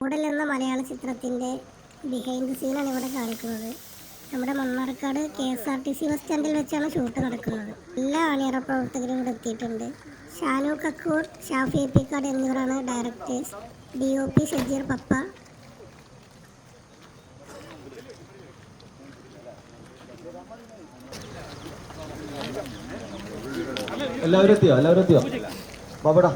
Model എന്ന മലയാള ചിത്രത്തിൻ്റെ behind the സീനാണ് ഇവിടെ കാണിക്കുന്നത്. നമ്മുടെ മണ്ണാർക്കാട് KSRTC ബസ് സ്റ്റാൻഡിൽ വെച്ചാണ് ഷൂട്ട് നടക്കുന്നത്. എല്ലാ അണിയറ പ്രവർത്തകരും ഇവിടെ എത്തിയിട്ടുണ്ട്. ഷാനു കക്കൂർ, ഷാഫി എപ്പിക്കാട് എന്നിവരാണ് ഡയറക്ടേഴ്സ്. DOP ഷജീർ പപ്പ. എല്ലാവരും എത്തിയോ ബാബടാ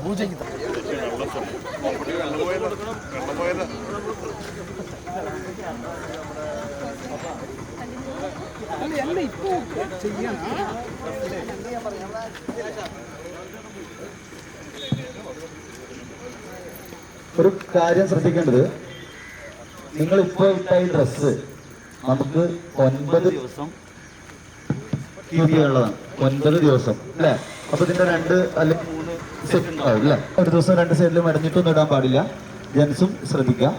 ഒരു കാര്യം ശ്രദ്ധിക്കേണ്ടത്, നിങ്ങൾ ഇപ്പോൾ ഇട്ട ഈ ഡ്രസ്സ് നമുക്ക് 9 ദിവസം ഉള്ളതാണ്. 9 ദിവസം അല്ലേ? അപ്പൊ ഇതിന്റെ 2 അല്ലെങ്കിൽ 3 സെറ്റ് ഉണ്ടാവും അല്ലേ? ഒരു ദിവസം 2 സൈഡിലും അടഞ്ഞിട്ടൊന്നും ഇടാൻ പാടില്ല. ജെൻസും ശ്രദ്ധിക്കാം,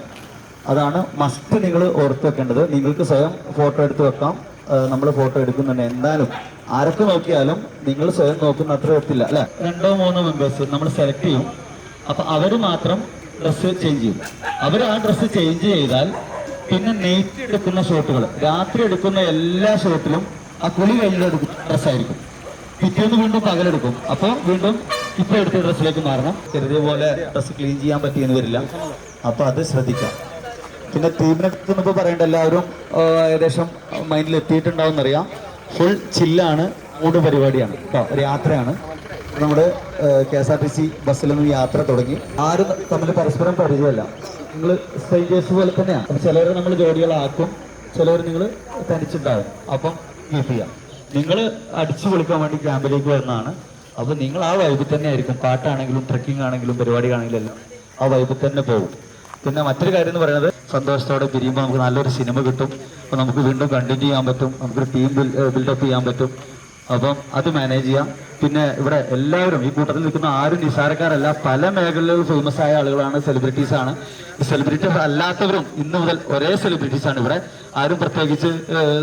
അതാണ് മസ്റ്റ്. നിങ്ങൾ ഓർത്ത് വെക്കേണ്ടത്. നിങ്ങൾക്ക് സ്വയം ഫോട്ടോ എടുത്ത് വെക്കാം. നമ്മൾ ഫോട്ടോ എടുക്കുന്നുണ്ട്, എന്തായാലും ആരൊക്കെ നോക്കിയാലും നിങ്ങൾ സ്വയം നോക്കുന്ന അത്ര എത്തില്ല അല്ലെ? 2-3 മെമ്പേഴ്സ് നമ്മൾ സെലക്ട് ചെയ്യും. അപ്പൊ അവർ മാത്രം ഡ്രസ്സ് ചേഞ്ച് ചെയ്യും. അവർ ആ ഡ്രസ്സ് ചേഞ്ച് ചെയ്താൽ പിന്നെ നൈറ്റ് എടുക്കുന്ന ഷോട്ടുകൾ, രാത്രി എടുക്കുന്ന എല്ലാ ഷോട്ടിലും ആ കുളി കഴിഞ്ഞിട്ട് എടുക്കുന്ന ഡ്രസ്സായിരിക്കും. പിറ്റേന്ന് വീണ്ടും പകലെടുക്കും. അപ്പോൾ വീണ്ടും ഇപ്പൊ എടുത്ത ഡ്രസ്സിലേക്ക് മാറണം. ചെറിയപോലെ ഡ്രസ്സ് ക്ലീൻ ചെയ്യാൻ പറ്റിയെന്ന് വരില്ല. അപ്പൊ അത് ശ്രദ്ധിക്കാം. പിന്നെ ടീമിനെ കുറിച്ചൊന്നും പറയേണ്ട, എല്ലാവരും ഏകദേശം മൈൻഡിൽ എത്തിയിട്ടുണ്ടാവും എന്നറിയാം. ഫുൾ ചില്ലാണ്, മൂഡ് പരിപാടിയാണ് കേട്ടോ. ഒരു യാത്രയാണ്. നമ്മുടെ KSRTC ബസ്സിൽ നിന്ന് യാത്ര തുടങ്ങി. ആരും തമ്മിൽ പരസ്പരം പരിചയമല്ല. നിങ്ങൾ സ്ട്രേഞ്ചേഴ്സ് പോലെ തന്നെയാണ്. അപ്പം ചിലവർ നമ്മൾ ജോഡികളാക്കും, ചിലവർ നിങ്ങൾ തനിച്ചുണ്ടാവും. അപ്പം ഗീഫ് ചെയ്യാം. നിങ്ങൾ അടിച്ചു പൊളിക്കാൻ വേണ്ടി ക്യാമ്പിലേക്ക് വരുന്നതാണ്. അപ്പം നിങ്ങൾ ആ വൈബിൽ തന്നെ ആയിരിക്കും. പാട്ടാണെങ്കിലും ട്രക്കിംഗ് ആണെങ്കിലും പരിപാടിയാണെങ്കിലും എല്ലാം ആ വൈബിൽ തന്നെ പോകും. പിന്നെ മറ്റൊരു കാര്യം എന്ന് പറയുന്നത്, സന്തോഷത്തോടെ പിരിയുമ്പോൾ നമുക്ക് നല്ലൊരു സിനിമ കിട്ടും. അപ്പോൾ നമുക്ക് വീണ്ടും കണ്ടിന്യൂ ചെയ്യാൻ പറ്റും. നമുക്കൊരു ടീം ബിൽഡപ്പ് ചെയ്യാൻ പറ്റും. അപ്പം അത് മാനേജ് ചെയ്യാം. പിന്നെ ഇവിടെ എല്ലാവരും, ഈ കൂട്ടത്തിൽ നിൽക്കുന്ന ആരും നിസാരക്കാരല്ല. പല മേഖലകളിൽ ഫേമസ് ആയ ആളുകളാണ്, സെലിബ്രിറ്റീസ് ആണ്. സെലിബ്രിറ്റീസ് അല്ലാത്തവരും ഇന്ന് മുതൽ ഒരേ സെലിബ്രിറ്റീസ് ആണ് ഇവിടെ. ആരും പ്രത്യേകിച്ച്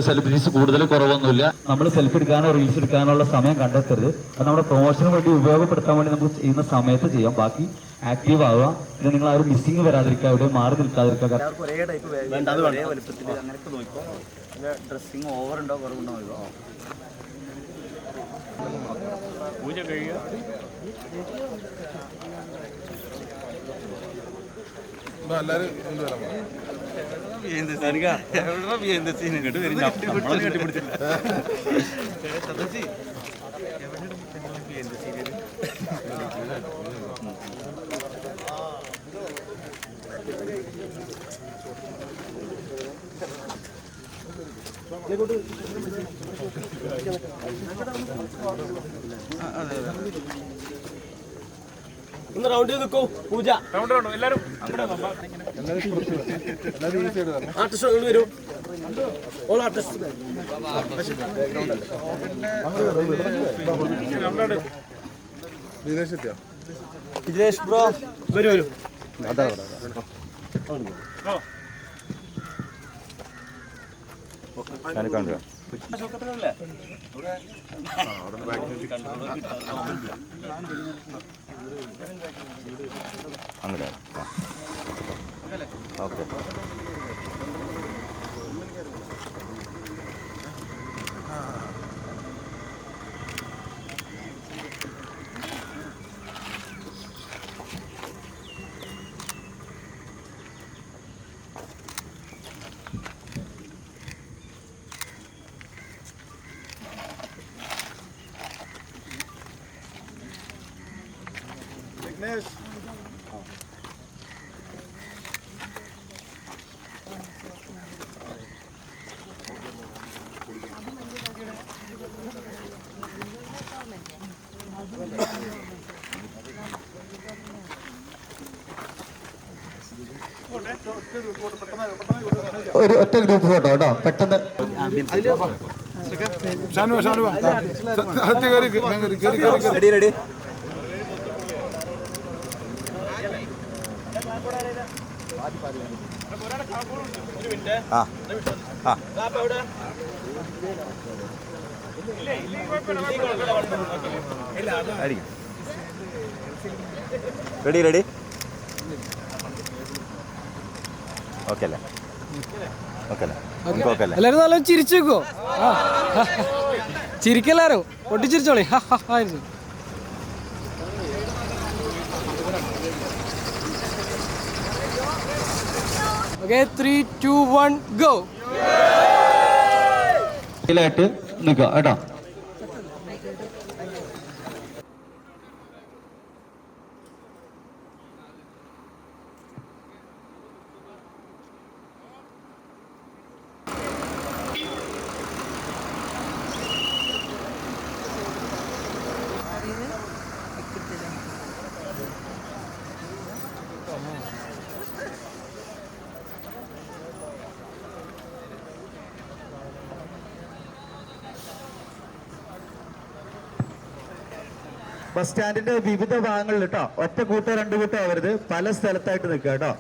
സെലിബ്രിറ്റീസ് കൂടുതൽ കുറവൊന്നുമില്ല. നമ്മൾ സെൽഫി എടുക്കാനോ റീൽസ് എടുക്കാനുള്ള സമയം കണ്ടെത്തരുത്. അത് നമ്മുടെ പ്രൊമോഷന് വേണ്ടി ഉപയോഗപ്പെടുത്താൻ വേണ്ടി നമുക്ക് ചെയ്യുന്ന സമയത്ത് ചെയ്യാം. ബാക്കി ആക്റ്റീവ് ആവുക. പിന്നെ നിങ്ങൾ ആരും മിസ്സിങ് വരാതിരിക്കുക, എവിടെ മാറി നിൽക്കാതിരിക്കുക. ഡ്രസ്സിങ് ഓവർ ഉണ്ടോ കുറവുണ്ടോ? പൂജ കഴിയുക. ഒന്ന് റൗണ്ട് ചെയ്ത് നിൽക്കൂ. പൂജ എല്ലാവരും ആർട്ടിസ്റ്റ് വരൂ. ഓൾ ആർട്ടിസ്റ്റ് വിജേഷ് ബ്രോ വരൂ. അങ്ങനെ ഓക്കെ. ഒരു ഒറ്റ ഗ്രൂപ്പ് ഫോട്ടോ കേട്ടോ, പെട്ടെന്ന്. റെഡി ആ ആ റെഡി റെഡി ഓക്കെ അല്ലേ? ഓക്കെ അല്ലേ? നമുക്ക് ഓക്കെ അല്ലേ? എല്ലാവരും നല്ല ചിരിച്ചു വെക്കുവോ? ചിരിക്കെല്ലാരും പൊട്ടിച്ചിരിച്ചോളി. Okay 3, 2, 1 go. ായിട്ട് നിൽക്കുക കേട്ടോ. ബസ് സ്റ്റാൻഡിന്റെ വിവിധ ഭാഗങ്ങളിൽ കേട്ടോ, ഒറ്റ കൂട്ടോ 2 കൂട്ടോ ആവരുത്, പല സ്ഥലത്തായിട്ട് നിൽക്കുക കേട്ടോ.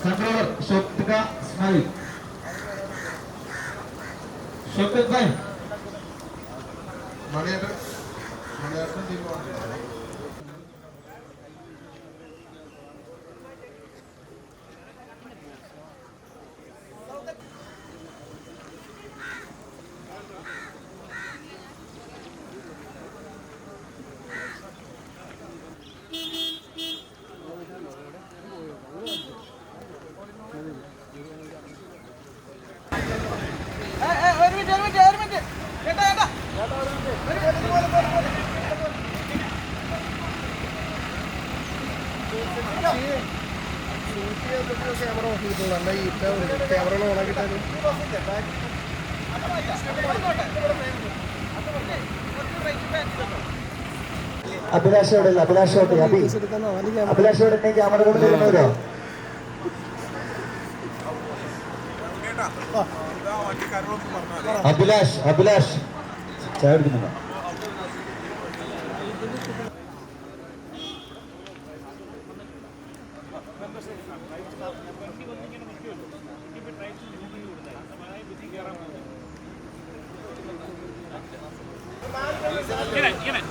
കൺട്രോളർ ഷോപ്പിക സ്മൈൽ ഷോപ്പിക ഭായ് അഭിലാഷോടെ അഭിലാഷോടെ ക്യാമറ കൊണ്ടുവരുന്നവരോ? അഭിലാഷ് ചായ എടുക്കുന്നുണ്ടോ?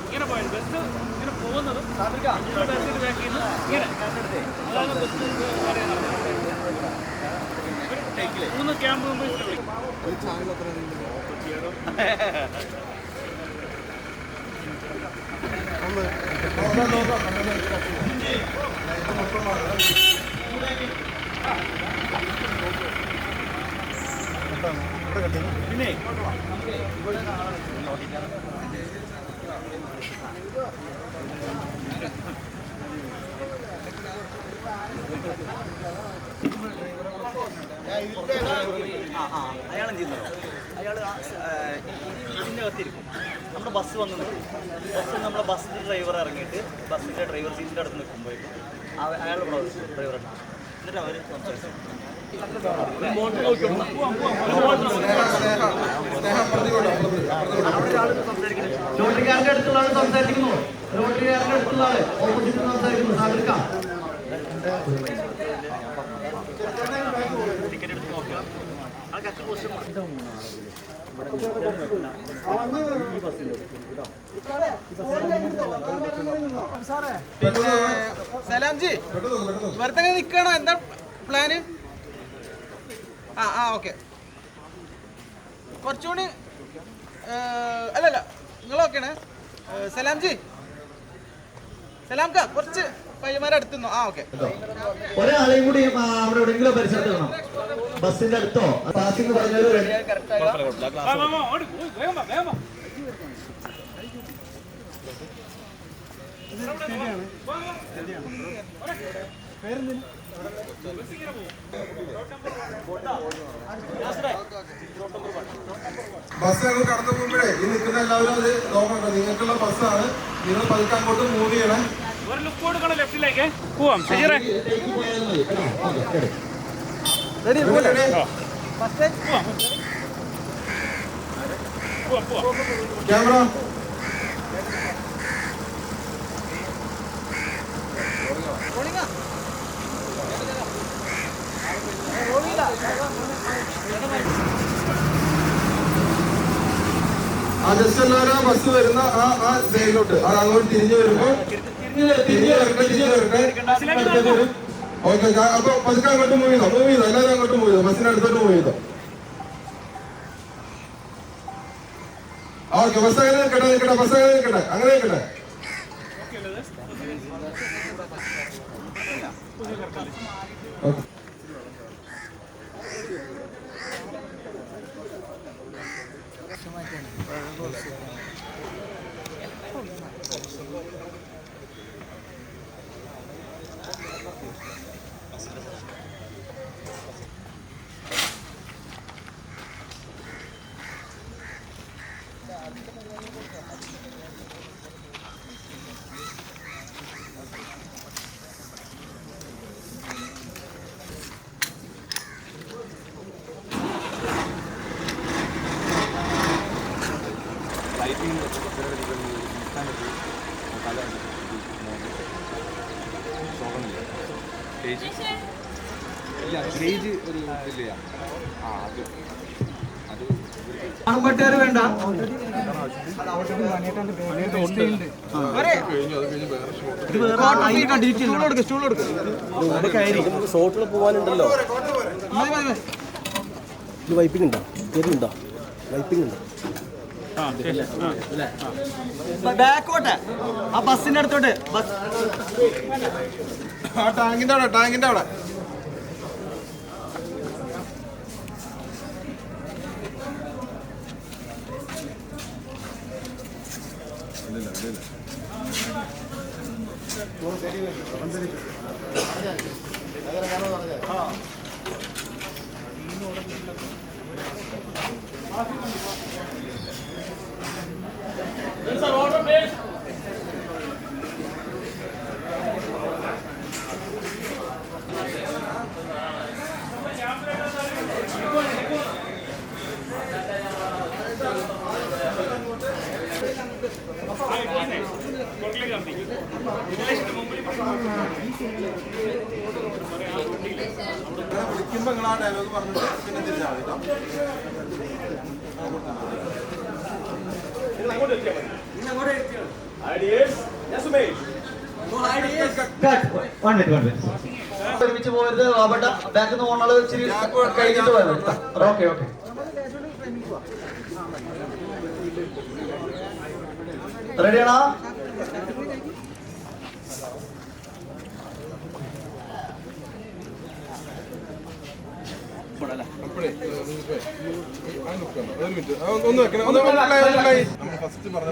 ഇങ്ങനെ പോയത് ബസ് ഇങ്ങനെ പോകുന്നത് മൂന്ന് ക്യാമ്പ് പിന്നെ അയാൾ എന്ത് ചെയ്യുന്നോ? അയാൾ ഇതിൻ്റെ അകത്തിരിക്കും. നമ്മുടെ ബസ് വന്നത് നമ്മളെ ബസ്സിൻ്റെ ഡ്രൈവർ ഇറങ്ങിയിട്ട് ബസ്സിൻ്റെ ഡ്രൈവർ സീറ്റിൻ്റെ അടുത്ത് നിൽക്കുമ്പോഴേക്കും അയാൾ ഡ്രൈവർ എന്നിട്ട് അവർ സംസാരിച്ചു. റോട്ടറിക്കാരുടെ അടുത്തുള്ള ആൾ സംസാരിക്കുന്നു. റോട്ടറിക്കാരുടെ അടുത്തുള്ള ആള് ഓപ്പോസിറ്റ് സംസാരിക്കുന്നു. സാഗരിക്കാം ടിക്കറ്റ് എടുത്ത് നോക്കുക. ആൾക്കാർക്ക് സലാംജി വെറുതെ നിൽക്കണോ? എന്താ പ്ലാന്? ഓക്കെ കുറച്ചുകൂടി അല്ലല്ല നിങ്ങൾ ഓക്കെയാണ്. സലാംജി സലാംക്ക കുറച്ച് പയ്യന്മാരെ അടുത്തുനിന്നോ? ഓക്കെ. ഒരാളെയും കൂടി അവിടെ എവിടെയെങ്കിലും പരിസരത്ത് കാണാം. ബസ്സിന്റെ അടുത്തോ പാസിംഗ് പറഞ്ഞൊരു ബസ് ഞങ്ങൾ കടന്നു പോകുമ്പോഴേ ഈ നിൽക്കുന്ന എല്ലാവരും അത് നോക്കണ്ട. നിങ്ങൾക്കുള്ള ബസ്സാണ്. നിങ്ങൾ പതുക്കെ അങ്ങോട്ട് മൂവ് ചെയ്യണേ. ഒരു ലുക്ക് കൊടുക്കണം ലെഫ്റ്റിലേക്ക് പോവാം. ശരിയേ ക്യാമറ ആ ജസ്റ്റ് എല്ലാവരും ബസ് വരുന്ന ആ സൈഡിലോട്ട് അത് അങ്ങോട്ട് തിരിഞ്ഞു വരുമ്പോ തിരിഞ്ഞു വരട്ടെ. ഓക്കെ, അപ്പൊ പതുക്കെ അങ്ങോട്ട് മൂവ് ചെയ്തോ എല്ലാവരും അങ്ങോട്ട് മൂവ് ചെയ്തോ, ബസ്സിന് അടുത്തോട്ട് മൂവ് ചെയ്തോ. ഓക്കെ, ബസ് അങ്ങനെ നിൽക്കട്ടെ ബസ് അങ്ങനെ നിൽക്കട്ടെ. ഓക്കെ, ആൺപട്ടുകാർ വേണ്ട. ഷോട്ടിൽ പോകാനുണ്ടല്ലോ. വൈപ്പിംഗ് ഉണ്ടോ? കേട്ടിട്ടുണ്ടോ? വൈപ്പിംഗ് ഉണ്ടോ? ബാക്കോട്ടെ ആ ബസ്സിന്റെ അടുത്തോട്ട്. ആ ടാങ്കിന്റെ അവിടെ വിളിക്കുമ്പോ നിങ്ങൾ ആ ഡയലോഗ് പറഞ്ഞിട്ട് പിന്നെ തിരിച്ചാൽ ഒരുമിച്ച് പോയത് ബാക്കിൽ നിന്ന് പോകണത് ഇച്ചിരി കഴിഞ്ഞിട്ട് പോയത്. ഓക്കെ ഓക്കെ, റെഡിയാണോ? ഒന്ന് വെക്കണം. നമ്മൾ ഫസ്റ്റ് പറഞ്ഞ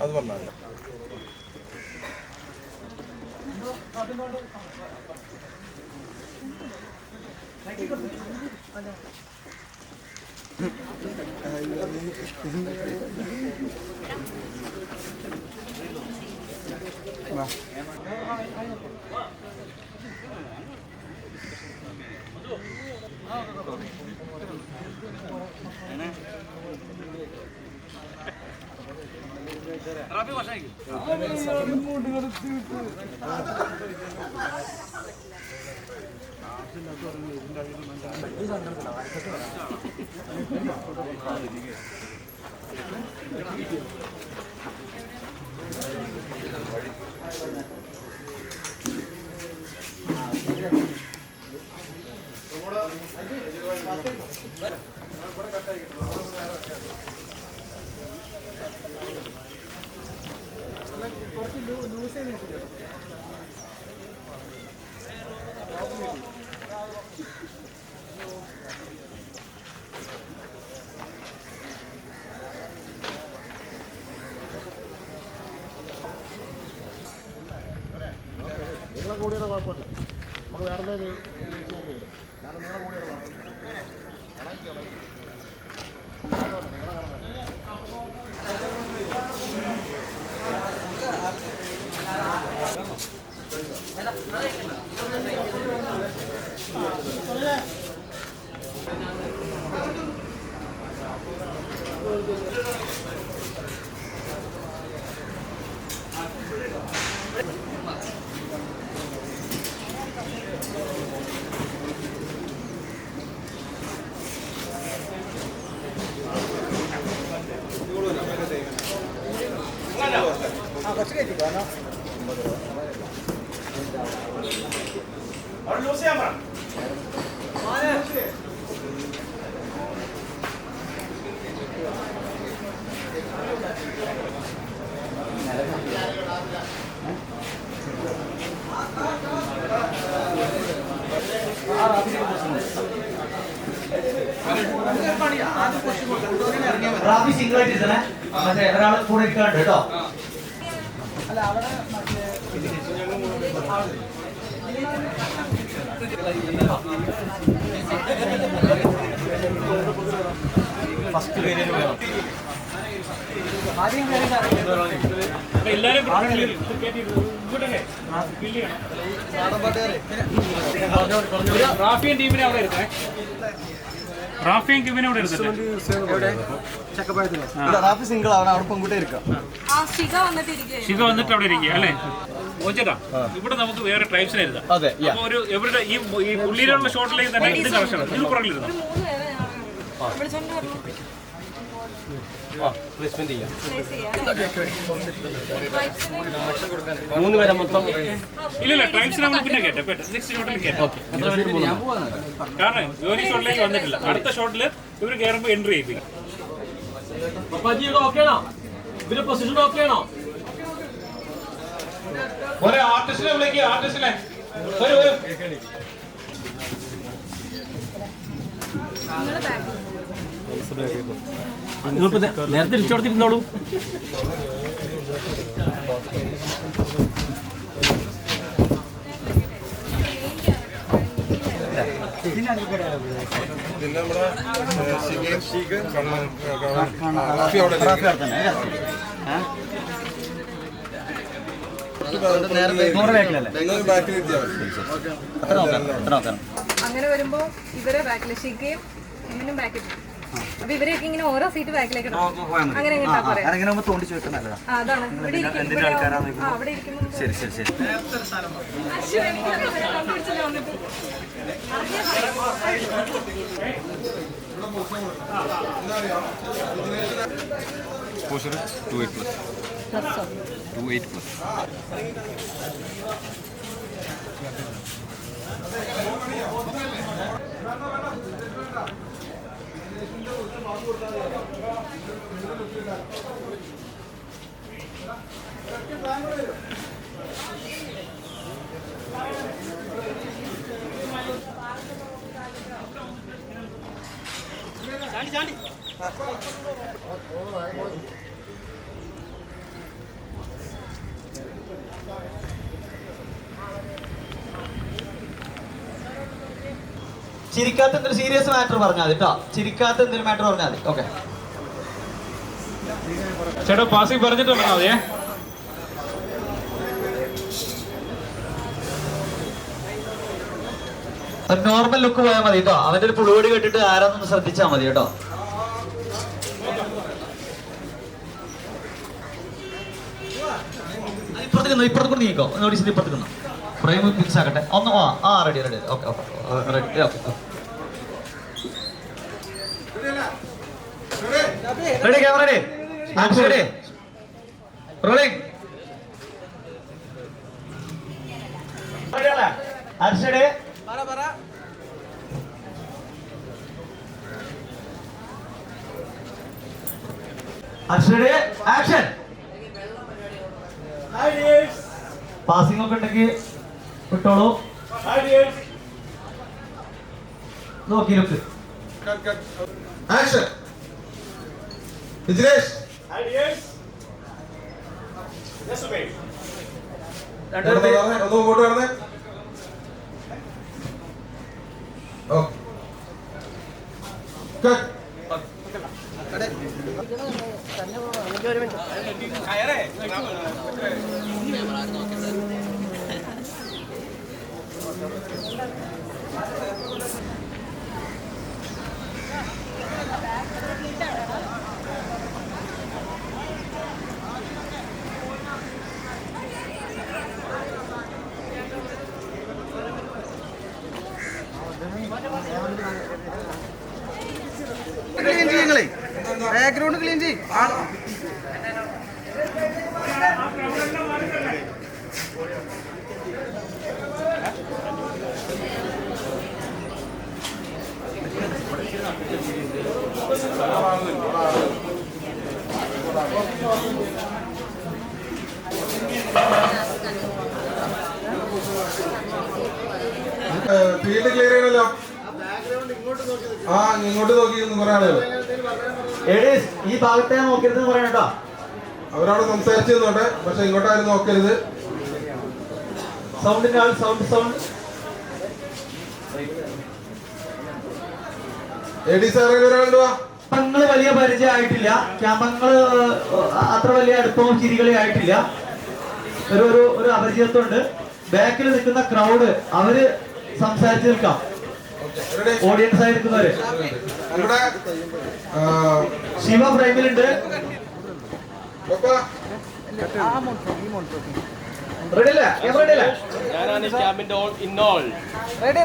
അത് പറഞ്ഞാൽ കൂടിയുടെ കുഴപ്പമില്ല, നമുക്ക് വേറെ കാരണം നിങ്ങളെ കൂടിയുടെ അവിടെ ലൂസ് ചെയ്യാൻ പറ. റാഫി സിംഗിൾ ആയിട്ട് ഇരുത്തണേ. മറ്റേ ഒരാൾ കൂടെ ഇരിക്കാണ്ട് കേട്ടോ. ഫസ്റ്റ് വേരിയന്റ് വേണം. അപ്പൊ എല്ലാവരും ഇങ്ങോട്ടല്ലേ ഫില്ല് ചെയ്യണം. റാഫിയും ടീമിനെ അവിടെ എടുത്തേ. റാഫിയും ടീമിനെ അവിടെ എടുത്തേ. റാഫി സിംഗിൾ ആവണം, അവിടെ പെൺകുട്ടി ഇരിക്കാം. ശിഖ വന്നിട്ട് അവിടെ ഇരിക്കുക അല്ലേ? മോചേട്ടാ, ഇവിടെ നമുക്ക് വേറെ ട്രൈബ്സിനെ എഴുതാം. അതെ, അപ്പൊ ഒരു ഇവരുടെ ഈ പുള്ളിയിലുള്ള ഷോട്ടിലേക്ക് തന്നെ ഇത് കറക്ഷൻ ഇത് പുറകിലിരുന്നു. പ്ലേസ്മെന്റ് ചെയ്യാം. 3 പേരെ മൊത്തം. ഇല്ല ട്രൈബ്സിനെ നമ്മൾ പിന്നെ കേട്ടെ നെക്സ്റ്റ് ഷോട്ടിൽ കേട്ടോ. കാരണം ജോലി ഷോട്ടിലേക്ക് വന്നിട്ടില്ല. അടുത്ത ഷോട്ടിൽ ഇവർ കയറുമ്പോൾ എൻട്രി ചെയ്യിപ്പിക്കും. ഒരേ ആർട്ടിസ്റ്റിനെ വിളിക്കുക. ആർട്ടിസ്റ്റിനെ നേരത്തെ തിരിച്ചോടത്തിരുന്നോളൂ. പിന്നെ നമ്മുടെ റാഫി അവിടെ അങ്ങനെ വരുമ്പോ ഇവരെ ബാക്കില് ഷിഗയും ഇവനും ബാക്കിൽ. അപ്പൊ ഇവരെയൊക്കെ ഇങ്ങനെ ഓരോ സീറ്റ് ബാക്കിലേക്ക് അങ്ങനെ തോണ്ടി ചോദിക്കാൻ നല്ലതാ. അതാണ് ഇവിടെ അവിടെ ഇരിക്കുമ്പോൾ ശരി ശരി ശരി. Exposure 28+. 28+. ചിരിക്കാത്ത എന്തൊരു സീരിയസ് മാറ്റർ പറഞ്ഞാൽ മതി കേട്ടോ. ചിരിക്കാത്ത എന്തെങ്കിലും മാറ്റർ പറഞ്ഞാൽ മതി. ഓക്കെ ചേട്ടാ പാസിംഗ് പറഞ്ഞിട്ട് വന്നാൽ മതിയേ. നോർമൽ ലുക്ക് പോയാൽ മതി കേട്ടോ. അവന്റെ ഒരു പുളുവടി കേട്ടിട്ട് ആരാന്നൊന്ന് ശ്രദ്ധിച്ചാൽ മതി കേട്ടോ. ഇപ്പുറത്തേക്ക് നീക്കോ. നോട്ടീസിന്റെ ഇപ്പുറത്തേക്ക് നിന്നോ. ഫ്രെയിം ഫിക്സ് ആക്കട്ടെ. ഒന്ന് ready ready. Okay okay ready. Okay ready. Camera ready. Action ready. Rolling. Action ready. Action. Passing ഒക്കെ ഉണ്ടെങ്കിൽ വിട്ടോളൂ. നോക്കി ലുക്ക്. ആക്ഷൻ. വിജിലേഷ്. ഒന്ന് മുമ്പോട്ട് കടന്നേ. ഓക്കെ. ക്ലീൻ ചെയ്യങ്ങളേ, ബാക്ക്ഗ്രൗണ്ട് ക്ലീൻ ചെയ്യും. ഫീൽഡ് ക്ലിയർ ചെയ്യണല്ലോ. ആ ഇങ്ങോട്ട് നോക്കി കുറെ ആളുകൾ ഈ ഭാഗത്തെ നോക്കരുതെന്ന് പറയണോ. അവരവിടെ സംസാരിച്ചു നോട്ടെ, പക്ഷെ ഇങ്ങോട്ടാരും നോക്കരുത്. സൗണ്ടിന്റെ ആൾ സൗണ്ട് എഡി സാറിൽ ഒരാളുണ്ട്. ക്യാമ്പങ്ങൾ വലിയ പരിചയമായിട്ടില്ല, ക്യാമ്പങ്ങൾ അത്ര വലിയ അടുപ്പവും ചിരികളി ആയിട്ടില്ല. ഒരു അപരിചിതത്വമുണ്ട്. ബാക്കിൽ നിൽക്കുന്ന ക്രൗഡ് അവര് സംസാരിച്ച് നിൽക്കാം. ഓഡിയൻസ് ആയി നിൽക്കുന്നവര്. ശിവ ഫ്രെയിമിലുണ്ട്. റെഡി അല്ലേ? ഞാനാണ് ക്യാമ്പിന്റെ all in all. Ready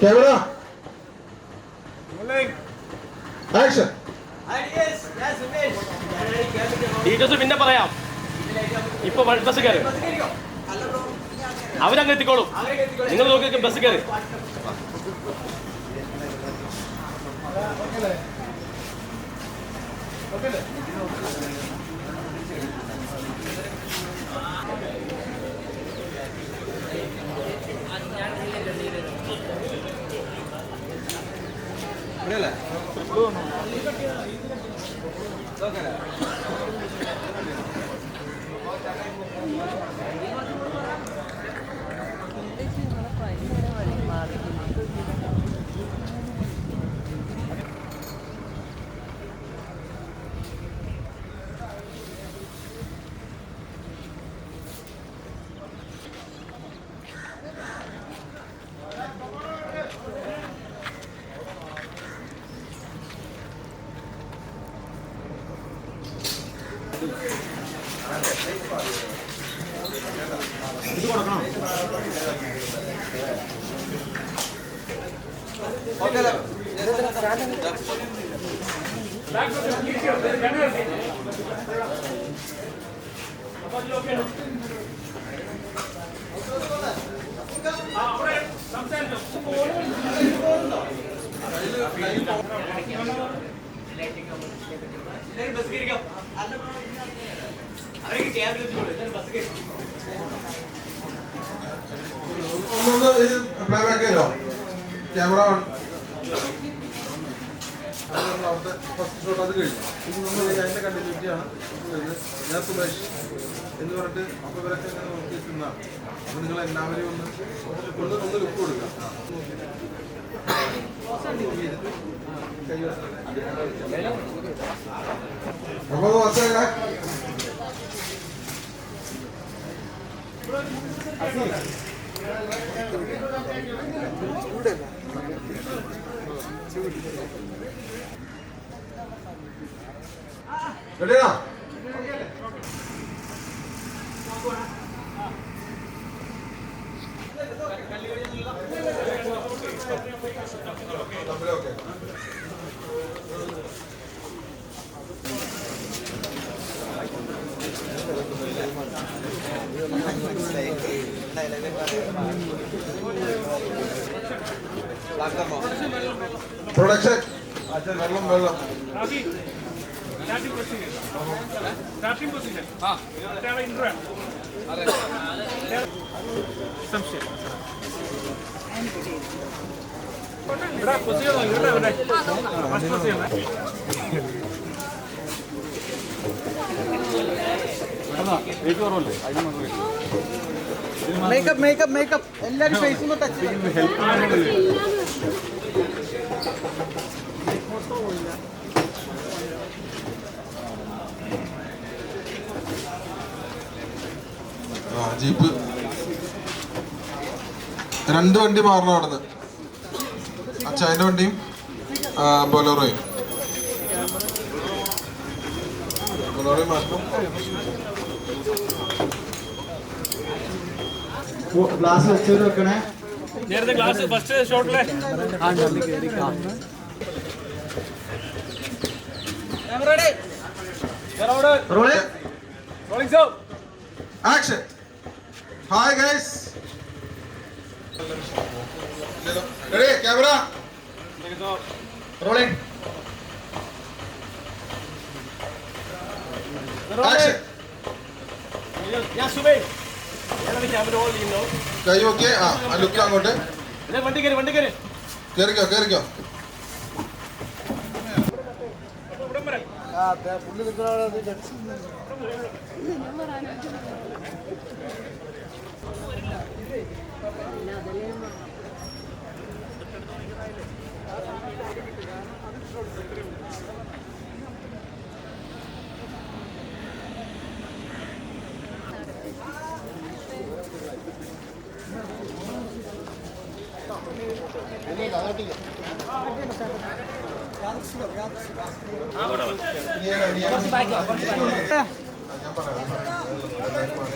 camera action. Details പിന്നെ പറയാം. ഇപ്പൊ ബസ് കയറി അവരങ്ങ് എത്തിക്കോളും. നിങ്ങൾ നോക്കി ബസ് കയറി. ക്യാമറ ഫസ്റ്റ് ഷോട്ട് അത് കഴിഞ്ഞു. ഇത് നമ്മൾ അതിന്റെ കണ്ടിന്യൂറ്റിയാണ്. ഞാൻ സുമേഷ് എന്ന് പറഞ്ഞിട്ട് അപ്പൊ ഇവരൊക്കെ നോക്കി നിന്നാണ്. അപ്പൊ നിങ്ങൾ എല്ലാവരെയും ഒന്ന് ലുക്ക് കൊടുക്കാം. അപ്പൊ മനസ്സിലായില്ല. റെഡിയാ? പ്രൊഡക്ഷൻ വെള്ളം Starting position. സംശയം മേക്കപ്പ് എല്ലാരും ഫേസ് ഒന്ന് ടച്ച് ജീപ്പ് 2 വണ്ടി മാറണം അവിടുന്ന്. അച്ഛൻ്റെ വണ്ടിയും ബൊലോറോയും മാറ്റണം. ഗ്ലാസ് വെച്ചവര് വെക്കണേ. നേരത്തെ ക്ലാസ് ഫസ്റ്റ് ഷോട്ടിലെ Action. Hi guys. Ready camera rolling action ഞാൻ സുബൈ ക്യാമറ ഓൾ ചെയ്യുന്നു. കൈ ഓക്കെ ആ ലുക്ക് അങ്ങോട്ട് വണ്ടി കയറി കേറിക്കോ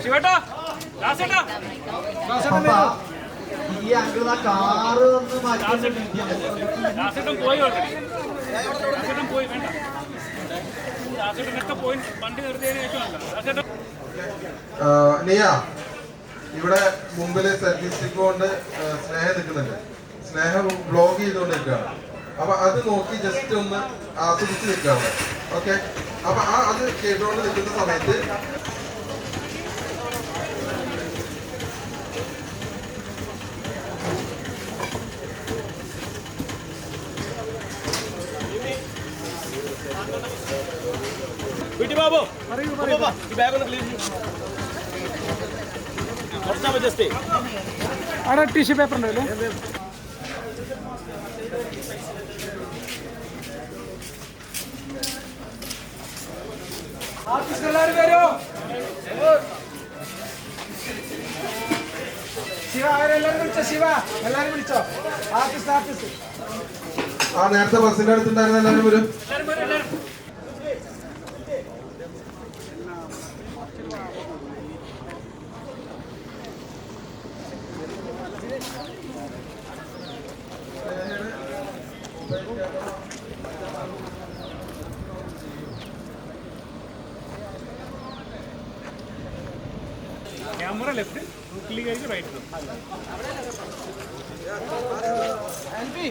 ശിവേട്ടാ, ദാസേട്ടാ, ഈ അങ്കിൾ ആ കാറ് ഒന്ന് മാറ്റി ദാസേട്ടൻ പോയി ഓൾറെഡി. ദാസേട്ടൻ പോയി, വേണ്ട. ദാസേട്ടനൊക്കെ പോയി വണ്ടി നിർത്തിയതിന് ശേഷമല്ല. ദാസേട്ടൻ നിയ ഇവിടെ മുമ്പില് സെൽഫി സ്റ്റിക്ക് കൊണ്ട് സ്നേഹം നിൽക്കുന്നുണ്ട്. സ്നേഹം ബ്ലോഗ് ചെയ്തുകൊണ്ട് നിൽക്കുകയാണ്. അപ്പൊ അത് നോക്കി ജസ്റ്റ് ഒന്ന് ആസ്വദിച്ച് നിൽക്കുകയാണ്. ഓക്കെ, അപ്പൊ അത് കേട്ടുകൊണ്ട് നിൽക്കുന്ന സമയത്ത് വീട്ടി ബാബു ഈ ബാഗ് ഒന്ന് ക്ലീൻ കുറച്ചാൽ ജസ്റ്റ് അവിടെ ടിഷ്യൂ പേപ്പർ ഉണ്ടല്ലോ. എല്ലാവരും വരൂ. ശിവ അവരെല്ലാരും വിളിച്ചോ. ശിവ എല്ലാരും വിളിച്ചോ. ആർട്ടിസ്റ്റ് ആ നേരത്തെ ബസ്സിന്റെ അടുത്തുണ്ടായിരുന്ന എല്ലാവരും വരും. Camera left, clear right. Albi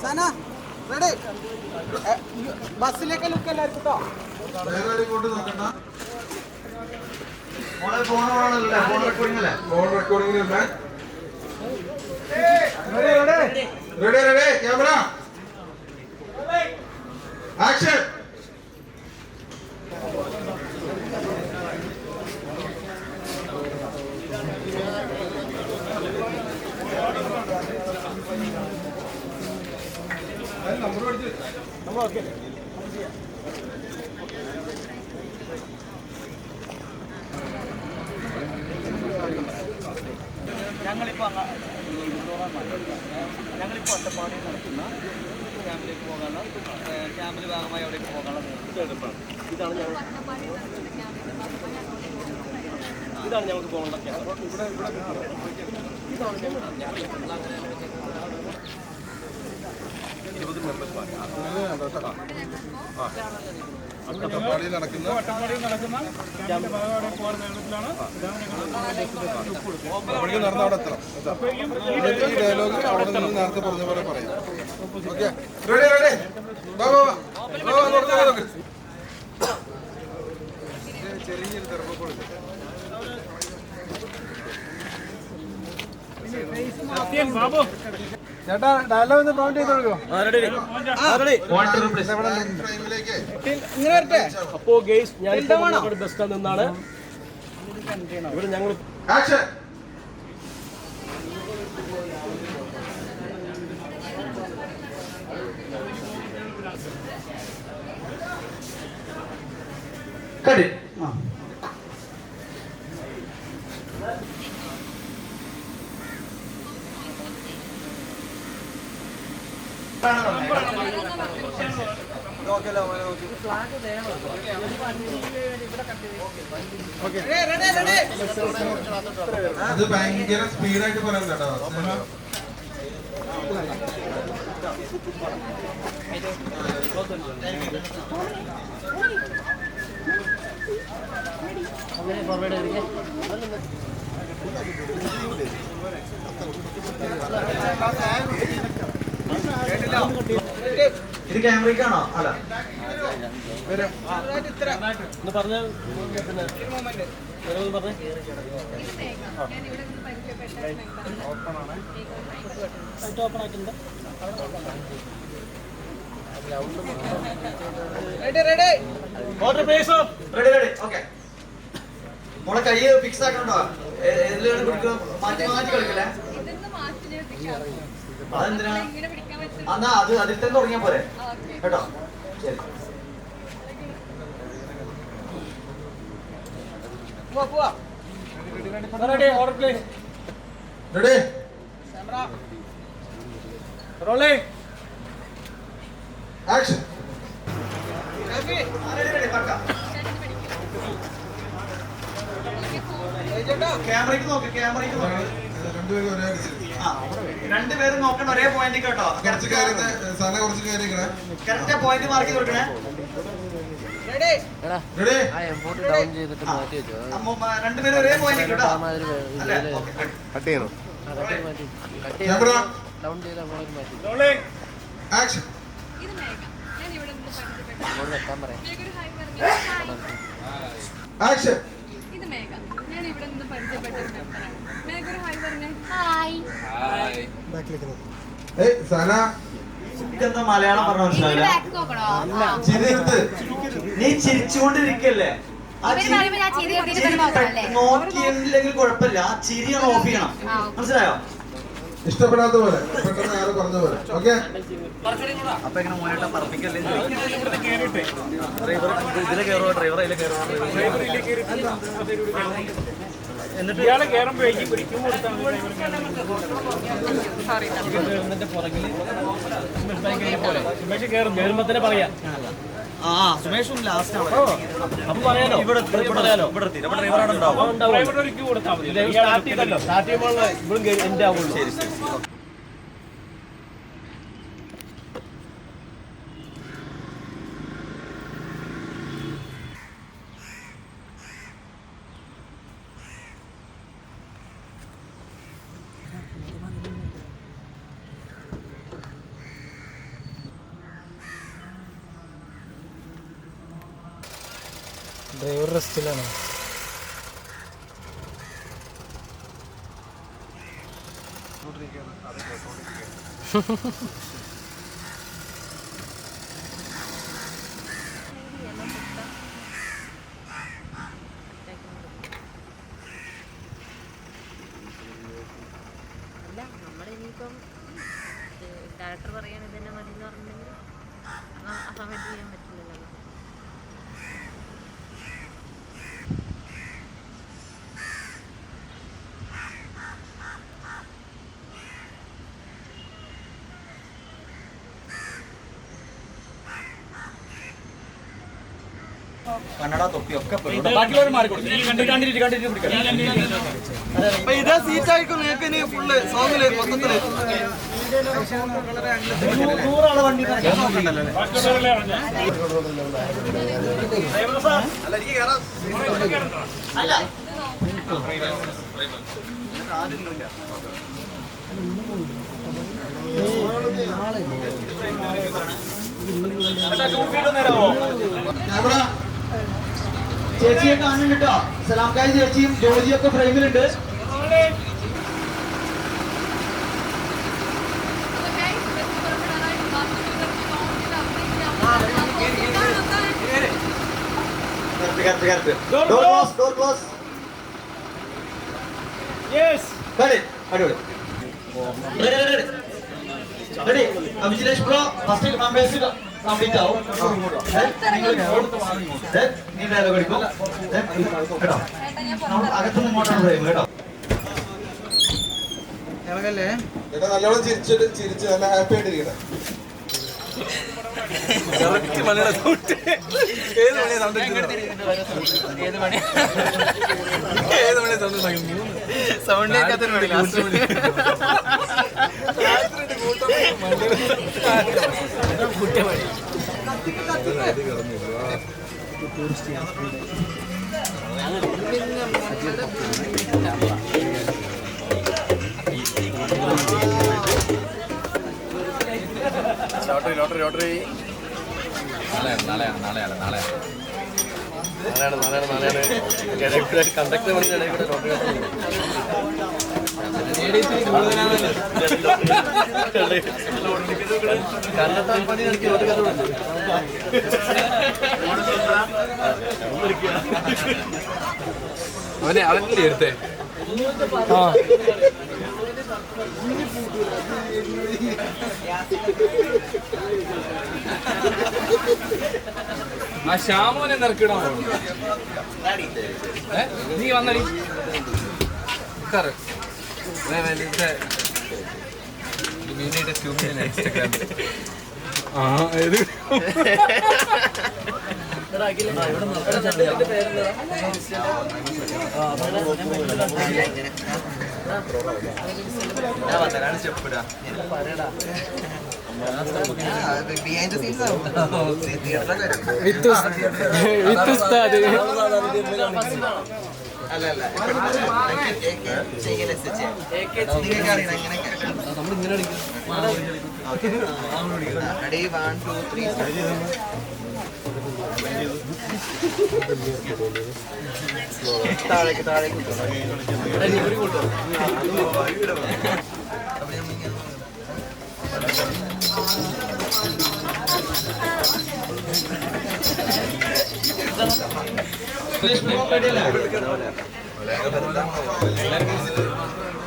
Sana ready. ബസ്സിലേക്ക് ലുക്ക് എല്ലാവർക്കും കേട്ടോ. ഇങ്ങോട്ട് നോക്കണ്ട. Phone recording ready ready camera action. ഞങ്ങളിപ്പോൾ ഒറ്റപ്പാടിയിൽ നടക്കുന്ന ക്യാമ്പിലേക്ക് പോകാനുള്ള ക്യാമ്പിൽ ഭാഗമായി അവിടേക്ക് പോകാനുള്ള ഇതാണ് ഞങ്ങൾക്ക് പോകേണ്ട ക്യാമ്പ്. അട്ടപ്പാടിയിൽ നടക്കുന്ന ക്യാമ്പിന്റെ ഭാഗമായി പോകുന്ന നേരത്തിലാണ് അവിടേക്ക് നടന്ന് അവിടെ എത്തണം. ഈ ഡയലോഗ് അവിടെ നിന്ന് നേരത്തെ പറഞ്ഞ പോലെ പറയാം. ഓക്കെ, റെഡി ചെറിയൊരു തെരഞ്ഞെടുപ്പ് ബാബു. ചേട്ടാ ഡയലോഗ് ഒന്ന് പ്രൗണ്ട് ചെയ്ത് കൊടുക്കോ. ഫ്രെയിമിലേക്ക് ഇങ്ങനെ വരട്ടെ. അപ്പോ ഗെയ്സ് ഞാൻ ബസ് സ്റ്റാൻഡ് നിന്നാണ് ഇവിടെ ഞങ്ങൾ ആക്ഷൻ. കടി അത് ഭയങ്കര സ്പീഡായിട്ട് പറയണ്ട കേട്ടോ. ഇത് ക്യാമറയ്ക്കാണോ? അല്ല പറഞ്ഞ മോളെ കൈ ഫിക്സ് ആക്കണ്ടോ? എതിലാണ് പിടിക്കുക? മാറ്റി മാറ്റി കളിക്കല്ലേ? അതെന്തിനാ? എന്നാ അത് അതിൽ തന്നെ തുടങ്ങിയാ പോരെ കേട്ടോ. ശരി. Ready rolling action. ക്യാമറയ്ക്ക് നോക്ക്, ക്യാമറയ്ക്ക് നോക്ക്. രണ്ടുപേരും ഒരേ രണ്ടുപേരും നോക്കണ്ട ഒരേ പോയിന്റ് കേട്ടോ. കുറച്ച് കാര്യം സാധനം കുറച്ച് കാര്യങ്ങളെ കറക്റ്റ് പോയിന്റ് മാർക്ക് ചെയ്ത് കൊടുക്കണേ. റെഡി രണ്ടുപേരും ഒരേ പോയിന്റ് കേട്ടോ. അല്ലേ? കട്ട് ചെയ്യണം. Camera rolling action. ഇത് മേഘ ഞാൻ ഇവിടെ നിന്ന് ആക്ഷൻ. ഇത് മേഘ ഞാൻ ഇവിടെ നിന്ന് പരിചയപ്പെട്ട ഒരു മെമ്പറാണ്. മേഘ ഒരു ഹായ് പറഞ്ഞേ. ഏയ് സന ഇതെന്താ മലയാളം പറഞ്ഞ മനസ്സിലാവില്ല. ചിരിർത്ത് നീ ചിരിച്ചുകൊണ്ടിരിക്കല്ലേ? ആ നോക്കിയില്ലെങ്കിൽ കുഴപ്പമില്ല, ആ ചിരിയാണ് ഓഫ് ചെയ്യണം. മനസ്സിലായോ? ഇഷ്ടപ്പെടാത്ത പോലെ പെട്ടെന്ന് ആരും പറഞ്ഞ പോലെ. ഓക്കെ അപ്പൊ എങ്ങനെ മോനേട്ടാ പറപ്പിക്കല്ലേ? ഡ്രൈവർ ഇതിലെ കയറുക, ഡ്രൈവർ അതിലെ കയറുക. എന്നിട്ട് ഇയാളെ കയറുമ്പോഴേക്കും പിടിക്കും കൊടുത്താൽ സുമേഷ് കയറും. കയറുമ്പോ തന്നെ പറയാം. ആ സുമേഷും ലാസ്റ്റ് ആണ്. അപ്പൊ പറയാലോ, ഇവിടെ പറയാലോ, ഇവിടെ ഡ്രൈവർ അവിടെ ഉണ്ടാവും. ഡ്രൈവറുടെ ഒരു ക്യൂ കൊടുത്താൽ മതി. സ്റ്റാർട്ട് ചെയ്തല്ലോ, സ്റ്റാർട്ട് ചെയ്യുമ്പോൾ ഇവിടും എന്റെ ആവുള്ളൂ. ശരി ശരി. ഡ്രൈവർ റെസ്റ്റിലാണ്. അല്ല നമ്മളിനിയിപ്പം ഡയറക്ടർ പറയാൻ ഇതന്നെ മതി എന്ന് പറഞ്ഞിട്ടുണ്ടെങ്കിൽ ആ സമയത്ത് ചെയ്യാൻ പറ്റില്ലല്ലോ. കന്നഡ തൊപ്പിയൊക്കെ ബാക്കിയുള്ളവർ മാറിക്കൊടുക്കും. ഇതാ സീറ്റ് ആയിരിക്കും നിങ്ങൾക്ക് ഇനി ഫുള്ള് സോങ്ങില് മൊത്തത്തില് 100 ആളെ വണ്ടി ബാക്കിയുള്ളവരെ അറിഞ്ഞാൽ ക്യാമറ ചേച്ചിയെ കാണുന്നുണ്ട് കേട്ടോ. സലാംകാരി ചേച്ചിയും ജോജിയൊക്കെ ഫ്രെയിമിലുണ്ട്. അഭിജിലേഷ് ബ്രോ ഫസ്റ്റ് മെമ്പേഴ്സ് കംപ്ലീറ്റ് ആവും. നീ ഡയലോഗ് അടിക്കും കേട്ടോ. നമ്മൾ അകത്തുനിന്ന് ഇങ്ങോട്ടാണ് ഫ്രെയിം കേട്ടോ. ചേട്ടാ നല്ലോണം ചിരിച്ച് നല്ല ഹാപ്പി ആയിട്ടിരിക്കട്ടെ. ലോട്ടറി നാളെയാണ് കണ്ടക്ടർ പണിയുടെ കൂടെ ലോട്ടറി കണ്ടെത്താൻ പണി എനിക്ക് ലോട്ടറി അവനെ എടുത്തേ ആ ശ്യാമോനെ നിറക്കിടാൻ നീ വന്നടി താഴേക്ക്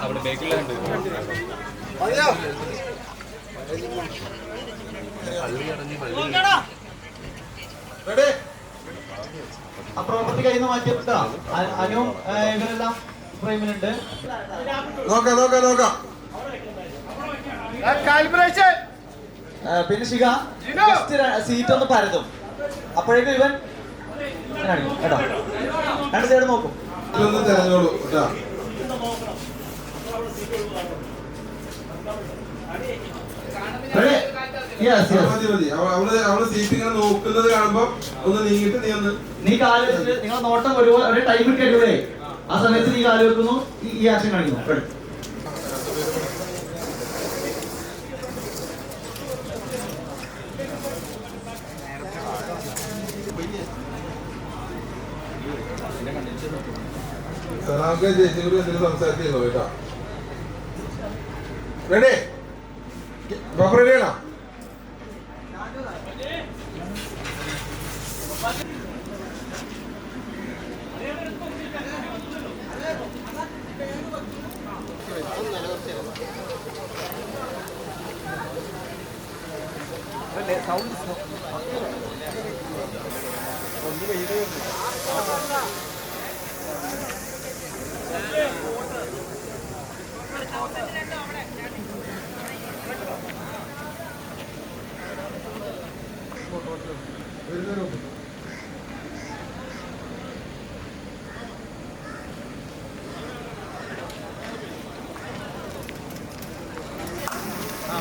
അവിടെ ബേക്കിലുണ്ട് ആ പ്രോപ്പർട്ടി കയ്യിൽ നിന്ന് മാറ്റിയപ്പെട്ടാ അനു ഇവരെല്ലാം ഫ്രെയിമിലുണ്ട്. നോക്കാം പിന്നെ ശിഖ സീറ്റ് ഒന്ന് പരതും. അപ്പോഴേക്കും ഇവൻ കേട്ടോ രണ്ട് സൈഡ് നോക്കും. തെരഞ്ഞോളൂ അവള് സീറ്റ് ഇങ്ങനെ നോക്കുന്നത് കാണുമ്പോ ഒന്ന് നീങ്ങിട്ട് നീ കാല് വെച്ചിട്ട് നിങ്ങളെ നോട്ടം ഒരു ടൈം കിട്ടിയല്ലേ ആ സമയത്ത് നീ കാല് വെക്കുന്നു, ഈ ആക്ഷൻ കാണിക്കുന്നു. സലാംക്കെ ചേച്ചിയോട് എന്തെങ്കിലും സംസാരിച്ചോ കേട്ടോ. റെഡി പ്രോപ്പർ റെഡിയാണോ?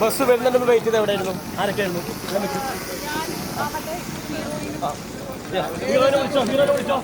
ബസ് വരുന്നുണ്ടെന്ന് വെയിറ്റ് ചെയ്ത് എവിടെയായിരുന്നു? ആരൊക്കെയായിരുന്നു? വിളിച്ചോ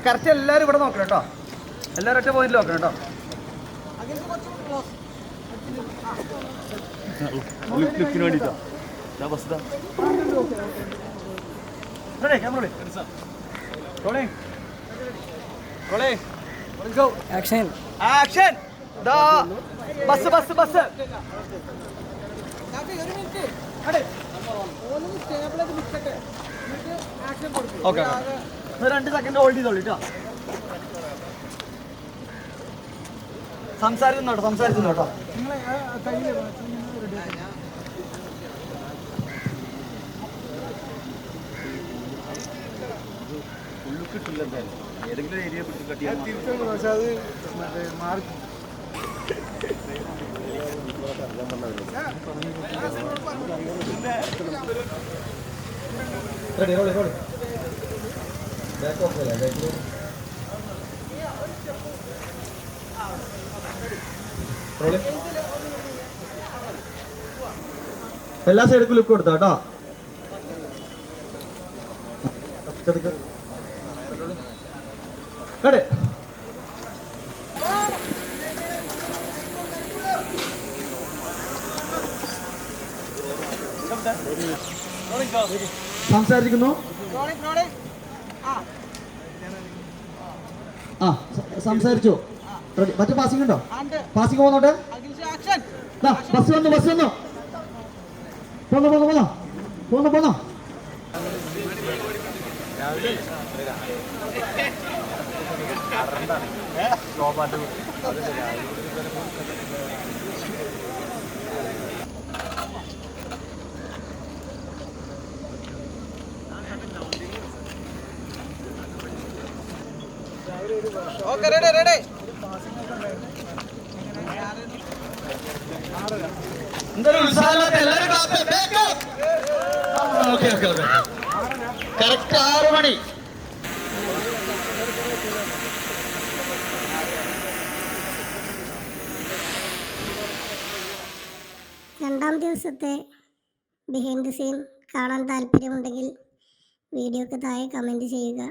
കറക്റ്റ് എല്ലാവരും ഇവിടെ നോക്കണം കേട്ടോ. എല്ലാവരും ഒറ്റ പോയിന്റ് നോക്കണം കേട്ടോ. ലുക്കിന് വേണ്ടിട്ടോ action action. Bus okay 2 second hold ചെയ്തോളൂ കേട്ടോ. സംസാരിക്കുന്നോട്ടോ. ഏതെങ്കിലും ഏരിയ പിടിച്ച് കട്ടിയാൽ എല്ലാ സൈഡിലും ലുക്ക് കൊടുത്തോ കേട്ടോ. കടേ സംസാരിക്കുന്നു. ആ സംസാരിച്ചു. മറ്റേ പാസിംഗ് ഉണ്ടോ? പാസിംഗ് പോകുന്നോട്ടെ. ബസ് വന്നു പോന്നോ. Okay ready. എന്തൊരു ഉത്സാഹം. എല്ലാവരും കറക്റ്റ് 6 മണി. രണ്ടാം ദിവസത്തെ ബിഹൈൻഡ് ദ സീൻ കാണാൻ താല്പര്യമുണ്ടെങ്കിൽ വീഡിയോക്ക് താഴെ കമൻറ്റ് ചെയ്യുക.